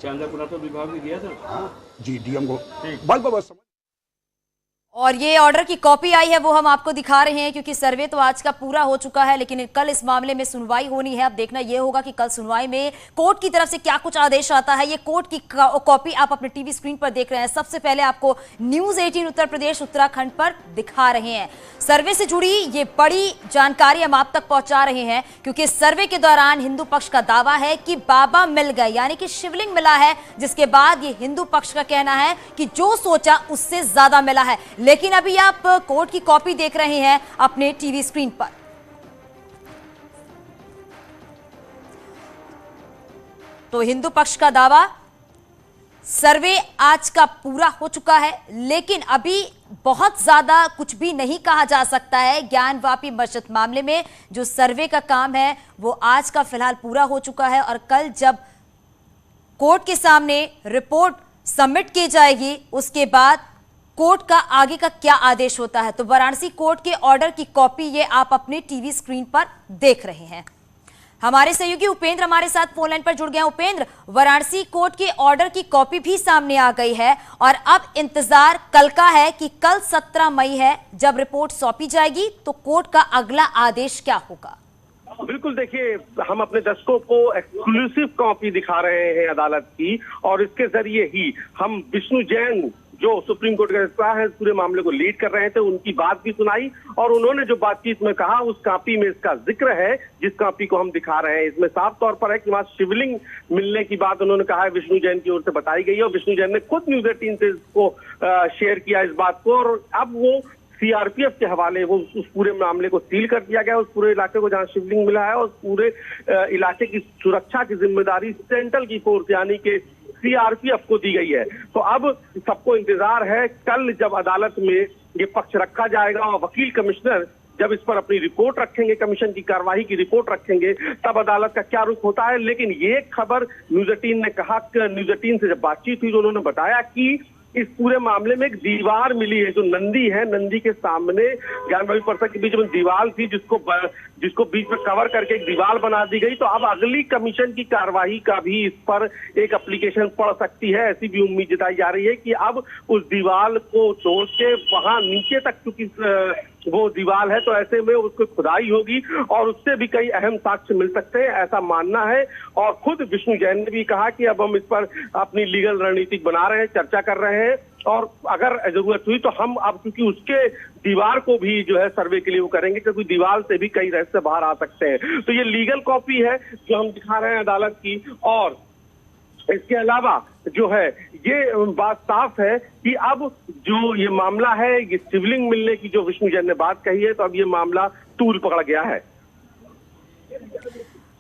चांदा पुरातत्व विभाग भी गया था। हाँ जी, डीएम को बस और ये ऑर्डर की कॉपी आई है वो हम आपको दिखा रहे हैं, क्योंकि सर्वे तो आज का पूरा हो चुका है, लेकिन कल इस मामले में सुनवाई होनी है। अब देखना ये होगा कि कल सुनवाई में कोर्ट की तरफ से क्या कुछ आदेश आता है। ये कोर्ट की कॉपी आप अपने टीवी स्क्रीन पर देख रहे हैं। सबसे पहले आपको न्यूज 18 उत्तर प्रदेश उत्तराखंड पर दिखा रहे हैं। सर्वे से जुड़ी ये बड़ी जानकारी हम आप तक पहुंचा रहे हैं, क्योंकि सर्वे के दौरान हिंदू पक्ष का दावा है कि बाबा मिल गए, यानी कि शिवलिंग मिला है, जिसके बाद ये हिंदू पक्ष का कहना है कि जो सोचा उससे ज्यादा मिला है। लेकिन अभी आप कोर्ट की कॉपी देख रहे हैं अपने टीवी स्क्रीन पर। तो हिंदू पक्ष का दावा, सर्वे आज का पूरा हो चुका है, लेकिन अभी बहुत ज्यादा कुछ भी नहीं कहा जा सकता है। ज्ञानवापी मस्जिद मामले में जो सर्वे का काम है वो आज का फिलहाल पूरा हो चुका है, और कल जब कोर्ट के सामने रिपोर्ट सबमिट की जाएगी उसके बाद कोर्ट का आगे का क्या आदेश होता है। तो वाराणसी कोर्ट के ऑर्डर की कॉपी ये आप अपने टीवी स्क्रीन पर देख रहे हैं। हमारे सहयोगी उपेंद्र हमारे साथ फोन लाइन पर जुड़ गए हैं। उपेंद्र, वाराणसी कोर्ट के ऑर्डर की कॉपी भी सामने आ गई है, और अब इंतजार कल का है कि कल 17 मई है, जब रिपोर्ट सौंपी जाएगी तो कोर्ट का अगला आदेश क्या होगा। बिल्कुल, देखिए, हम अपने दर्शकों को एक्सक्लूसिव कॉपी दिखा रहे हैं अदालत की, और इसके जरिए ही हम विष्णु जैन जो सुप्रीम कोर्ट के रजिस्ट्रार है, पूरे मामले को लीड कर रहे थे, उनकी बात भी सुनाई, और उन्होंने जो बातचीत में कहा उस कॉपी में इसका जिक्र है, जिस कॉपी को हम दिखा रहे हैं। इसमें साफ तौर पर है कि वहां शिवलिंग मिलने की बात उन्होंने कहा है, विष्णु जैन की ओर से बताई गई है, और विष्णु जैन ने खुद न्यूज 18 से इसको शेयर किया इस बात को, और अब वो सीआरपीएफ के हवाले वो उस पूरे मामले को सील कर दिया गया, उस पूरे इलाके को जहां शिवलिंग मिला है, और पूरे इलाके की सुरक्षा की जिम्मेदारी सेंट्रल की फोर्स यानी कि सीआरपीएफ को दी गई है। तो अब सबको इंतजार है कल जब अदालत में ये पक्ष रखा जाएगा, और वकील कमिश्नर जब इस पर अपनी रिपोर्ट रखेंगे, कमीशन की कार्रवाई की रिपोर्ट रखेंगे, तब अदालत का क्या रुख होता है। लेकिन ये खबर न्यूज 18 ने कहा, न्यूज 18 से जब बातचीत हुई तो उन्होंने बताया कि इस पूरे मामले में एक दीवार मिली है, जो नंदी है, नंदी के सामने ज्ञानवापी परिसर के बीच में दीवार थी, जिसको बीच में कवर करके एक दीवार बना दी गई। तो अब अगली कमीशन की कार्रवाई का भी इस पर एक एप्लीकेशन पड़ सकती है, ऐसी भी उम्मीद जताई जा रही है कि अब उस दीवार को तोड़ के वहां नीचे तक, क्योंकि वो दीवार है तो ऐसे में उसको खुदाई होगी और उससे भी कई अहम साक्ष्य मिल सकते हैं, ऐसा मानना है। और खुद विष्णु जैन ने भी कहा कि अब हम इस पर अपनी लीगल रणनीति बना रहे हैं, चर्चा कर रहे हैं, और अगर जरूरत हुई तो हम अब, क्योंकि उसके दीवार को भी जो है सर्वे के लिए वो करेंगे, क्योंकि दीवार से भी कई रहस्य बाहर आ सकते हैं। तो ये लीगल कॉपी है जो हम दिखा रहे हैं अदालत की, और इसके अलावा जो है ये बात साफ है कि अब जो ये मामला है, ये शिवलिंग मिलने की जो विष्णु जैन ने बात कही है, तो अब ये मामला तूल पकड़ गया है।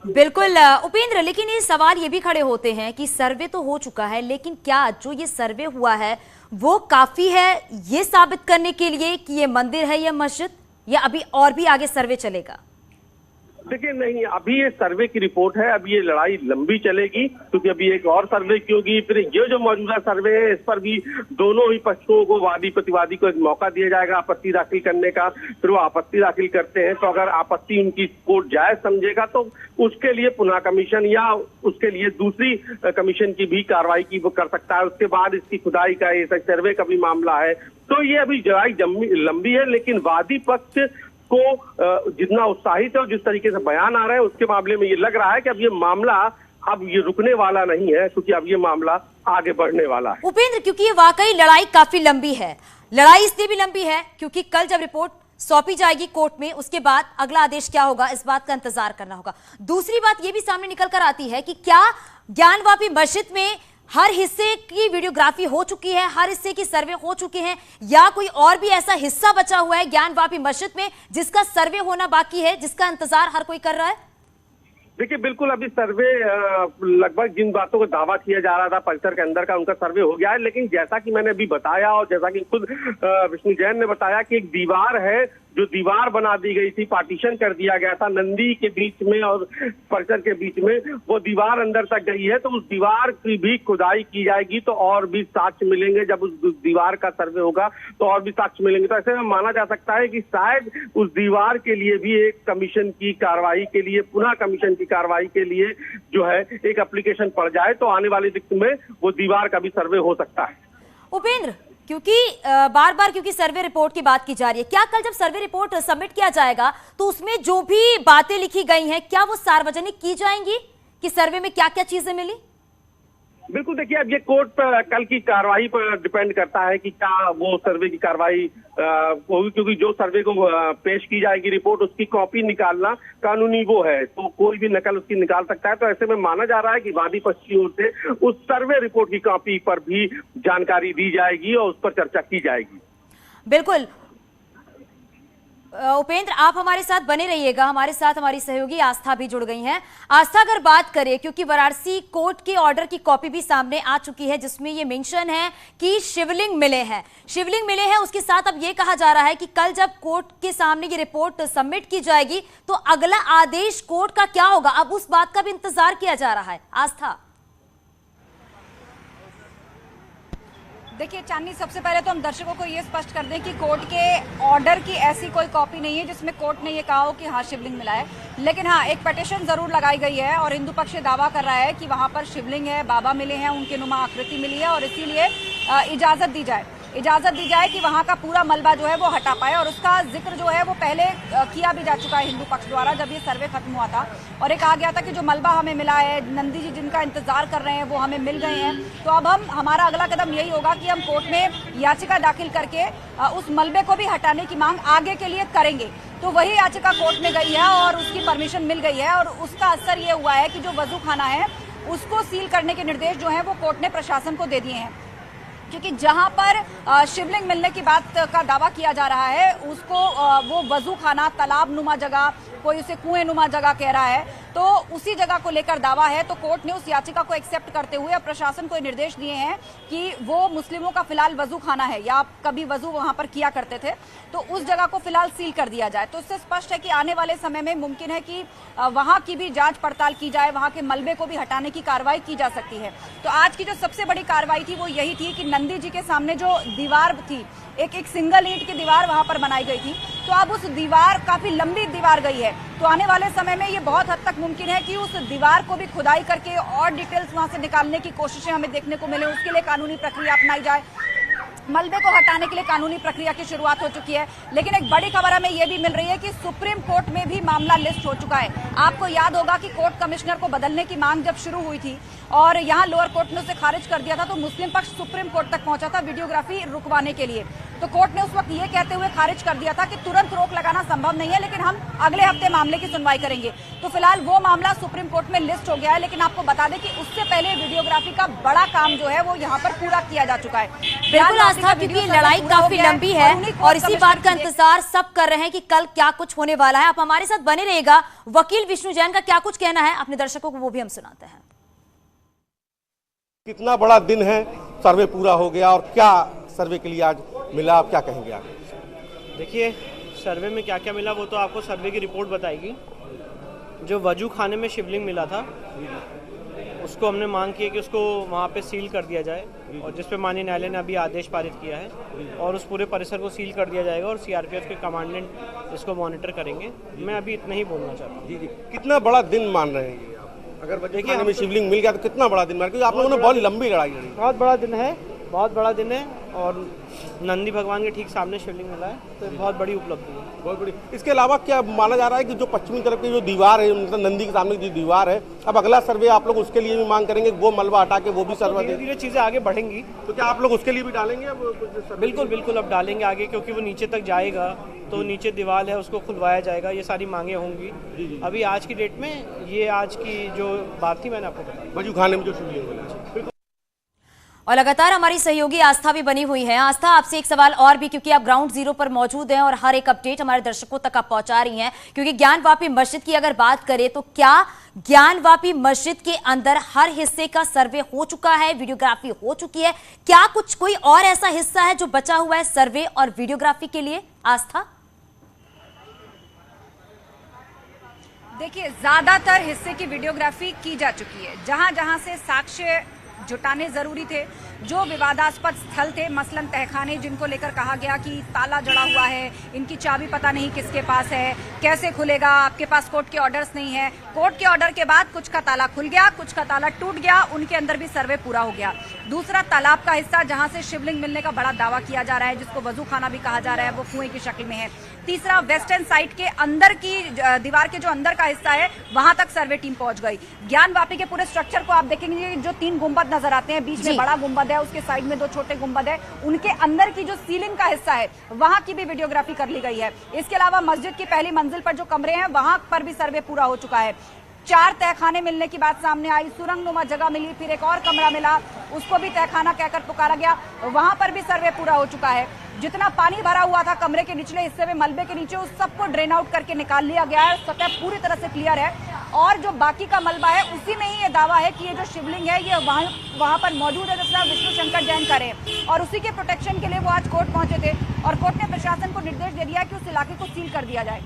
बिल्कुल उपेंद्र, लेकिन ये सवाल ये भी खड़े होते हैं कि सर्वे तो हो चुका है, लेकिन क्या जो ये सर्वे हुआ है वो काफी है ये साबित करने के लिए कि ये मंदिर है या मस्जिद, या अभी और भी आगे सर्वे चलेगा? देखिए, नहीं, अभी ये सर्वे की रिपोर्ट है, अभी ये लड़ाई लंबी चलेगी, क्योंकि अभी एक और सर्वे की होगी, फिर ये जो मौजूदा सर्वे है इस पर भी दोनों ही पक्षों को, वादी प्रतिवादी को एक मौका दिया जाएगा आपत्ति दाखिल करने का। फिर वो आपत्ति दाखिल करते हैं तो अगर आपत्ति उनकी कोर्ट जायज समझेगा तो उसके लिए पुनः कमीशन या उसके लिए दूसरी कमीशन की भी कार्रवाई की वो कर सकता है। उसके बाद इसकी खुदाई का, ये सर्वे का भी मामला है। तो ये अभी लड़ाई लंबी है, लेकिन वादी पक्ष को जितना उत्साहित है और जिस तरीके से बयान आ रहे हैं उसके मामले में ये लग रहा है कि अब ये मामला अब ये रुकने वाला नहीं है, क्योंकि अब ये मामला आगे बढ़ने वाला है। उपेंद्र, क्योंकि ये वाकई लड़ाई काफी लंबी है। लड़ाई इसलिए भी लंबी है क्योंकि कल जब रिपोर्ट सौंपी जाएगी कोर्ट में, उसके बाद अगला आदेश क्या होगा इस बात का इंतजार करना होगा। दूसरी बात ये भी सामने निकल कर आती है कि क्या ज्ञानवापी मस्जिद में हर हिस्से की वीडियोग्राफी हो चुकी है, हर हिस्से की सर्वे हो चुके हैं, या कोई और भी ऐसा हिस्सा बचा हुआ है ज्ञानवापी मस्जिद में जिसका सर्वे होना बाकी है, जिसका इंतजार हर कोई कर रहा है? देखिए, बिल्कुल, अभी सर्वे लगभग जिन बातों को दावा किया जा रहा था परिसर के अंदर का, उनका सर्वे हो गया है। लेकिन जैसा कि मैंने अभी बताया और जैसा कि खुद विष्णु जैन ने बताया कि एक दीवार है जो दीवार बना दी गई थी, पार्टीशन कर दिया गया था नंदी के बीच में और परिसर के बीच में, वो दीवार अंदर तक गई है। तो उस दीवार की भी खुदाई की जाएगी तो और भी साक्ष्य मिलेंगे। जब उस दीवार का सर्वे होगा तो और भी साक्ष्य मिलेंगे। तो ऐसे में माना जा सकता है कि शायद उस दीवार के लिए भी एक कमीशन की कार्रवाई के लिए, पुनः कमीशन की कार्रवाई के लिए जो है एक एप्लीकेशन पड़ जाए तो आने वाले दिन में वो दीवार का भी सर्वे हो सकता है। उपेंद्र, क्योंकि बार बार क्योंकि सर्वे रिपोर्ट की बात की जा रही है, क्या कल जब सर्वे रिपोर्ट सबमिट किया जाएगा तो उसमें जो भी बातें लिखी गई हैं क्या वो सार्वजनिक की जाएंगी कि सर्वे में क्या क्या चीजें मिली? बिल्कुल, देखिए अब ये कोर्ट पर कल की कार्रवाई पर डिपेंड करता है कि क्या वो सर्वे की कार्रवाई होगी, क्योंकि जो सर्वे को पेश की जाएगी रिपोर्ट, उसकी कॉपी निकालना कानूनी वो है, तो कोई भी नकल उसकी निकाल सकता है। तो ऐसे में माना जा रहा है कि वादी पक्ष की ओर से उस सर्वे रिपोर्ट की कॉपी पर भी जानकारी दी जाएगी और उस पर चर्चा की जाएगी। बिल्कुल उपेंद्र, आप हमारे साथ बने रहिएगा। हमारे साथ हमारी सहयोगी आस्था भी जुड़ गई हैं। आस्था, अगर बात करें, क्योंकि वाराणसी कोर्ट के ऑर्डर की कॉपी भी सामने आ चुकी है जिसमें ये मेंशन है कि शिवलिंग मिले हैं, उसके साथ अब ये कहा जा रहा है कि कल जब कोर्ट के सामने ये रिपोर्ट सबमिट की जाएगी तो अगला आदेश कोर्ट का क्या होगा, अब उस बात का भी इंतजार किया जा रहा है। आस्था, देखिए चांदनी, सबसे पहले तो हम दर्शकों को ये स्पष्ट कर दें कि कोर्ट के ऑर्डर की ऐसी कोई कॉपी नहीं है जिसमें कोर्ट ने ये कहा हो कि हाँ शिवलिंग मिला है। लेकिन हाँ, एक पिटीशन जरूर लगाई गई है और हिंदू पक्ष दावा कर रहा है कि वहां पर शिवलिंग है, बाबा मिले हैं, उनके नुमा आकृति मिली है और इसीलिए इजाजत दी जाए कि वहां का पूरा मलबा जो है वो हटा पाए। और उसका जिक्र जो है वो पहले किया भी जा चुका है हिंदू पक्ष द्वारा, जब ये सर्वे खत्म हुआ था और ये कहा गया था कि जो मलबा हमें मिला है, नंदी जी जिनका इंतजार कर रहे हैं वो हमें मिल गए हैं। तो अब हमारा अगला कदम यही होगा कि हम कोर्ट में याचिका दाखिल करके उस मलबे को भी हटाने की मांग आगे के लिए करेंगे। तो वही याचिका कोर्ट में गई है और उसकी परमिशन मिल गई है और उसका असर ये हुआ है कि जो वजू खाना है उसको सील करने के निर्देश जो है वो कोर्ट ने प्रशासन को दे दिए हैं, क्योंकि जहां पर शिवलिंग मिलने की बात का दावा किया जा रहा है उसको वो वजू खाना, तालाब नुमा जगह, कोई उसे कुएं नुमा जगह कह रहा है, तो उसी जगह को लेकर दावा है। तो कोर्ट ने उस याचिका को एक्सेप्ट करते हुए प्रशासन को निर्देश दिए हैं कि वो मुस्लिमों का फिलहाल वजू खाना है या कभी वजू वहां पर किया करते थे, तो उस जगह को फिलहाल सील कर दिया जाए। तो इससे स्पष्ट है कि आने वाले समय में मुमकिन है कि वहां की भी जांच पड़ताल की जाए, वहां के मलबे को भी हटाने की कार्रवाई की जा सकती है। तो आज की जो सबसे बड़ी कार्रवाई थी वो यही थी कि नंदी जी के सामने जो दीवार थी, एक सिंगल ईंट की दीवार वहां पर बनाई गई थी, तो अब उस दीवार, काफी लंबी दीवार गई है, तो आने वाले समय में ये बहुत हद तक मुमकिन है कि उस दीवार को भी खुदाई करके और डिटेल्स वहां से निकालने की कोशिशें हमें देखने को मिले। उसके लिए कानूनी प्रक्रिया अपनाई जाए, मलबे को हटाने के लिए कानूनी प्रक्रिया की शुरुआत हो चुकी है। लेकिन एक बड़ी खबर हमें यह भी मिल रही है कि सुप्रीम कोर्ट में भी मामला लिस्ट हो चुका है। आपको याद होगा कि कोर्ट कमिश्नर को बदलने की मांग जब शुरू हुई थी और यहां लोअर कोर्ट ने उसे खारिज कर दिया था, तो मुस्लिम पक्ष सुप्रीम कोर्ट तक पहुंचा था वीडियोग्राफी रुकवाने के लिए। तो कोर्ट ने उस वक्त ये कहते हुए खारिज कर दिया था कि तुरंत रोक लगाना संभव नहीं है, लेकिन हम अगले हफ्ते मामले की सुनवाई करेंगे। तो फिलहाल वो मामला सुप्रीम कोर्ट में लिस्ट हो गया है, लेकिन आपको बता दें कि उससे पहले वीडियोग्राफी का बड़ा काम जो है वो यहाँ पर पूरा किया जा चुका है। बिल्कुल आस्था, क्योंकि लड़ाई काफी लंबी है और इसी बात का इंतजार सब कर रहे हैं कि कल क्या कुछ होने वाला है। आप हमारे साथ बने रहिएगा। वकील विष्णु जैन का क्या कुछ कहना है अपने दर्शकों को वो भी हम सुनाते हैं। कितना बड़ा दिन है, सर्वे पूरा हो गया और क्या सर्वे के लिए आज मिला, आप क्या कहेंगे आगे? देखिए, सर्वे में क्या क्या मिला वो तो आपको सर्वे की रिपोर्ट बताएगी। जो वजू खाने में शिवलिंग मिला था उसको हमने मांग की है कि उसको वहाँ पे सील कर दिया जाए, और जिस पे माननीय न्यायालय ने अभी आदेश पारित किया है, और उस पूरे परिसर को सील कर दिया जाएगा और सीआरपीएफ के कमांडेंट इसको मॉनिटर करेंगे। मैं अभी इतना ही बोलना चाहता हूँ। जी, कितना बड़ा दिन मान रहे हैं अगर वजू खाने में शिवलिंग मिल गया तो कितना बड़ा दिन मान, क्योंकि आप लोगों ने बहुत लंबी लड़ाई लड़ी। बहुत बड़ा दिन है, बहुत बड़ा दिन है, और नंदी भगवान के ठीक सामने शिवलिंग मिला है, तो बहुत बड़ी उपलब्धि है, बहुत बड़ी। इसके अलावा क्या माना जा रहा है कि जो पश्चिमी तरफ की जो दीवार है, मतलब नंदी के सामने की जो दीवार है, अब अगला सर्वे आप लोग उसके लिए भी मांग करेंगे, वो मलबा हटा के वो भी सर्वे? धीरे धीरे चीज़ें आगे बढ़ेंगी। तो क्या आप लोग उसके लिए भी डालेंगे अब? बिल्कुल बिल्कुल, अब डालेंगे आगे, क्योंकि वो नीचे तक जाएगा तो नीचे दीवार है उसको खुलवाया जाएगा, ये सारी मांगे होंगी। अभी आज की डेट में ये आज की जो बात थी मैंने आपको बताया, वजू खाने में जो शिवलिंग मिला। और लगातार हमारी सहयोगी आस्था भी बनी हुई है। आस्था, आपसे एक सवाल और भी, क्योंकि आप ग्राउंड जीरो पर मौजूद हैं और हर एक अपडेट हमारे दर्शकों तक आप पहुंचा रही हैं, क्योंकि ज्ञानवापी मस्जिद की अगर बात करें तो क्या ज्ञानवापी मस्जिद के अंदर हर हिस्से का सर्वे हो चुका है, वीडियोग्राफी हो चुकी है? क्या कुछ कोई और ऐसा हिस्सा है जो बचा हुआ है सर्वे और वीडियोग्राफी के लिए? आस्था, देखिए, ज्यादातर हिस्से की वीडियोग्राफी की जा चुकी है। जहां जहां से साक्ष्य जुटाने जरूरी थे, जो विवादास्पद स्थल थे, मसलन तहखाने जिनको लेकर कहा गया कि ताला जड़ा हुआ है, इनकी चाबी पता नहीं किसके पास है, कैसे खुलेगा, आपके पास कोर्ट के ऑर्डर्स नहीं है। कोर्ट के ऑर्डर के बाद कुछ का ताला खुल गया, कुछ का ताला टूट गया, उनके अंदर भी सर्वे पूरा हो गया। दूसरा, तालाब का हिस्सा जहां से शिवलिंग मिलने का बड़ा दावा किया जा रहा है, जिसको वजू खाना भी कहा जा रहा है, वो कुएं की शक्ल में है। तीसरा, वेस्टर्न साइड के अंदर की दीवार के जो अंदर का हिस्सा है, वहां तक सर्वे टीम पहुंच गई। ज्ञानवापी के पूरे स्ट्रक्चर को आप देखेंगे, जो 3 गुंबद नजर आते हैं, बीच में बड़ा गुंबद है, उसके साइड में 2 छोटे गुंबद है, उनके अंदर की जो सीलिंग का हिस्सा है, वहां की भी वीडियोग्राफी कर ली गई है। इसके अलावा मस्जिद की पहली मंजिल पर जो कमरे हैं, वहां पर भी सर्वे पूरा हो चुका है। 4 तहखाने मिलने की बात सामने आई, सुरंगनुमा जगह मिली, फिर एक और कमरा मिला, उसको भी तहखाना कहकर पुकारा गया, वहां पर भी सर्वे पूरा हो चुका है। जितना पानी भरा हुआ था कमरे के निचले हिस्से में, मलबे के नीचे, उस सबको ड्रेन आउट करके निकाल लिया गया है। सतह पूरी तरह से क्लियर है, और जो बाकी का मलबा है, उसी में ही ये दावा है कि ये जो शिवलिंग है, ये वहां पर मौजूद है, जिसका विष्णु शंकर जैन करें, और उसी के प्रोटेक्शन के लिए वो आज कोर्ट पहुंचे थे, और कोर्ट ने प्रशासन को निर्देश दे दिया कि उस इलाके को सील कर दिया जाए,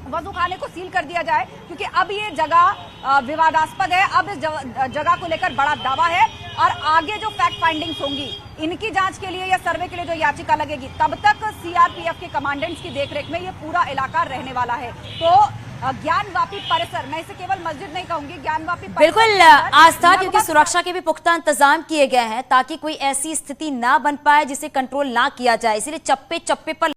वजू खाने को सील कर दिया जाए, क्योंकि अब ये जगह विवादास्पद है। अब इस जगह को लेकर बड़ा दावा है, और आगे जो फैक्ट फाइंडिंग्स होंगी, इनकी जांच के लिए या सर्वे के लिए जो याचिका लगेगी, तब तक सीआरपीएफ के कमांडेंट्स की देखरेख में ये पूरा इलाका रहने वाला है। तो ज्ञानवापी परिसर, मैं इसे केवल मस्जिद नहीं कहूंगी, ज्ञानवापी बिल्कुल आस्था, क्योंकि सुरक्षा के भी पुख्ता इंतजाम किए गए हैं ताकि कोई ऐसी स्थिति ना बन पाए जिसे कंट्रोल ना किया जाए, इसलिए चप्पे चप्पे पर